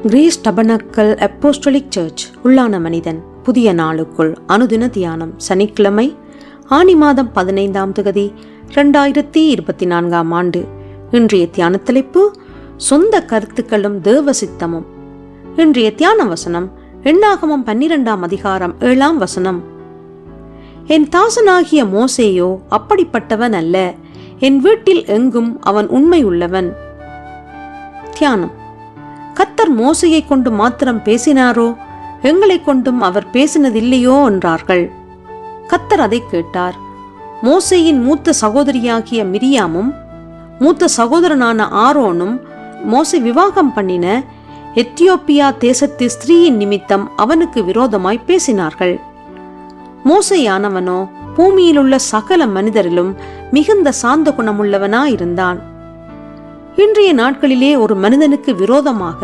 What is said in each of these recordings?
Grace tabernacle apostolic search உள்ளான மனிதன் புதிய நாளுக்குள் அனுதின தியானம் சனிக்கிழமை ஆனி மாதம் 15ஆம் தேதி 2024ஆம் ஆண்டு. இன்றைய தியான தலைப்பு சொந்த கருத்துக்களும் தேவ சித்தமும். இன்றைய தியான வசனம் எண்ணாகமம் 12ஆம் அதிகாரம் 7ஆம் வசனம். என் தாசனாகிய மோசேயோ அப்படிப்பட்டவன் அல்ல, என் வீட்டில் எங்கும் அவன் உண்மை உள்ளவன். தியானம். கர்த்தர் மோசேயை கொண்டு மாத்திரம் பேசினாரோ, எங்களை கொண்டும் அவர் பேசினதில்லையோ என்றார்கள். கர்த்தர் அதை கேட்டார். மோசேயின் மூத்த சகோதரியாகிய மிரியாமும் மூத்த சகோதரனான ஆரோனும் மோசே விவாகம் பண்ணின எத்தியோப்பியா தேசத்து ஸ்திரீயின் நிமித்தம் அவனுக்கு விரோதமாய் பேசினார்கள். மோசேயானவனோ பூமியிலுள்ள சகல மனிதரிலும் மிகுந்த சாந்த குணமுள்ளவனாயிருந்தான். இன்றைய நாட்களிலே ஒரு மனிதனுக்கு விரோதமாக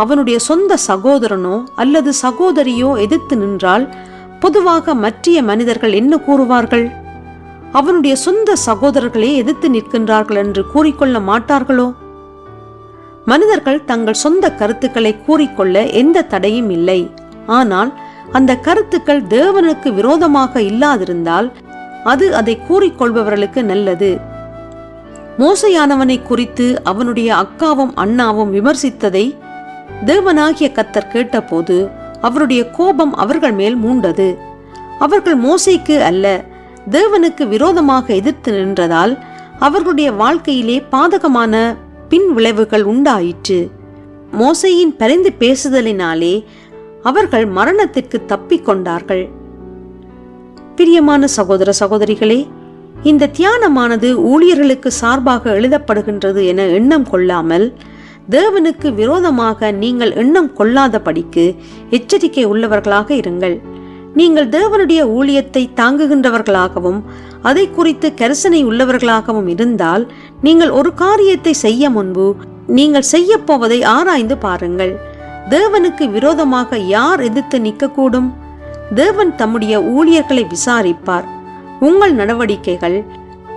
அவனுடைய சொந்த சகோதரனோ அல்லது சகோதரியோ எதிர்த்து நின்றால் பொதுவாக மற்ற மனிதர்கள் என்ன கூறுவார்கள்? அவனுடைய சொந்த சகோதரர்களே எதிர்த்து நிற்கின்றார்கள் என்று கூறிக்கொள்ள மாட்டார்களோ? மனிதர்கள் தங்கள் சொந்த கருத்துக்களை கூறிக்கொள்ள எந்த தடையும் இல்லை. ஆனால் அந்த கருத்துக்கள் தேவனுக்கு விரோதமாக இல்லாதிருந்தால் அது அதை கூறிக்கொள்பவர்களுக்கு நல்லது. மோசையானவனை குறித்து அவனுடைய அக்காவும் அண்ணாவும் விமர்சித்ததை தேவனாகிய கர்த்தர் கேட்டபோது அவருடைய கோபம் அவர்கள் மேல் மூண்டது. அவர்கள் மோசேக்கு அல்ல, தேவனுக்கு விரோதமாக எதிர்த்து நின்றதால் அவர்களுடைய வாழ்க்கையிலே பாதகமான பின் விளைவுகள் உண்டாயிற்று. மோசேயின் பரிந்து பேசுதலினாலே அவர்கள் மரணத்திற்கு தப்பிக்கொண்டார்கள். பிரியமான சகோதர சகோதரிகளே, இந்த தியானமானது ஊழியர்களுக்கு சார்பாக எழுதப்படுகின்றது என எண்ணம் கொள்ளாமல் தேவனுக்கு விரோதமாக நீங்கள் எண்ணம் கொள்ளாதபடிக்கு எச்சரிக்கை உள்ளவர்களாக இருங்கள். நீங்கள் தேவனுடைய ஊழியத்தை தாங்குகின்றவர்களாகவும் அதை குறித்து கரிசனை உள்ளவர்களாகவும் இருந்தால் நீங்கள் ஒரு காரியத்தை செய்ய முன்பு நீங்கள் செய்ய போவதை ஆராய்ந்து பாருங்கள். தேவனுக்கு விரோதமாக யார் எதிர்த்து நிற்கக்கூடும்? தேவன் தம்முடைய ஊழியர்களை விசாரிப்பார். உங்கள் நடவடிக்கைகள்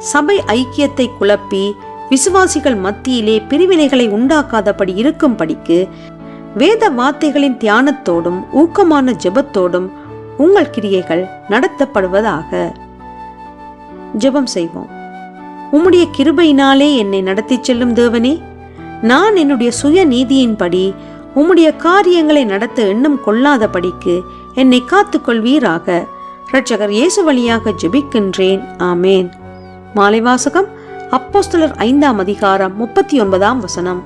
சபை ஐக்கியத்தை குழப்பி விசுவாசிகள் மத்தியிலே பிரிவினைகளை உண்டாக்காதபடி இருக்கும்படிக்கு வேத வார்த்தைகளின் தியானத்தோடும் ஊக்கமான ஜெபத்தோடும் உங்கள் கிரியைகள் நடத்தப்படுவதாக. ஜெபம் செய்வோம். உம்முடைய கிருபையினாலே என்னை நடத்தி செல்லும் தேவனே, நான் என்னுடைய சுய நீதியின்படி உம்முடைய காரியங்களை நடத்த எண்ணம் கொள்ளாதபடிக்கு என்னை காத்துக்கொள்வீராக. இரட்சகர் இயேசு வழியாக ஜெபிக்கின்றேன். ஆமேன். மாலை வாசகம் அப்போஸ்தலர் 5ஆம் அதிகாரம் 39ஆம் வசனம்.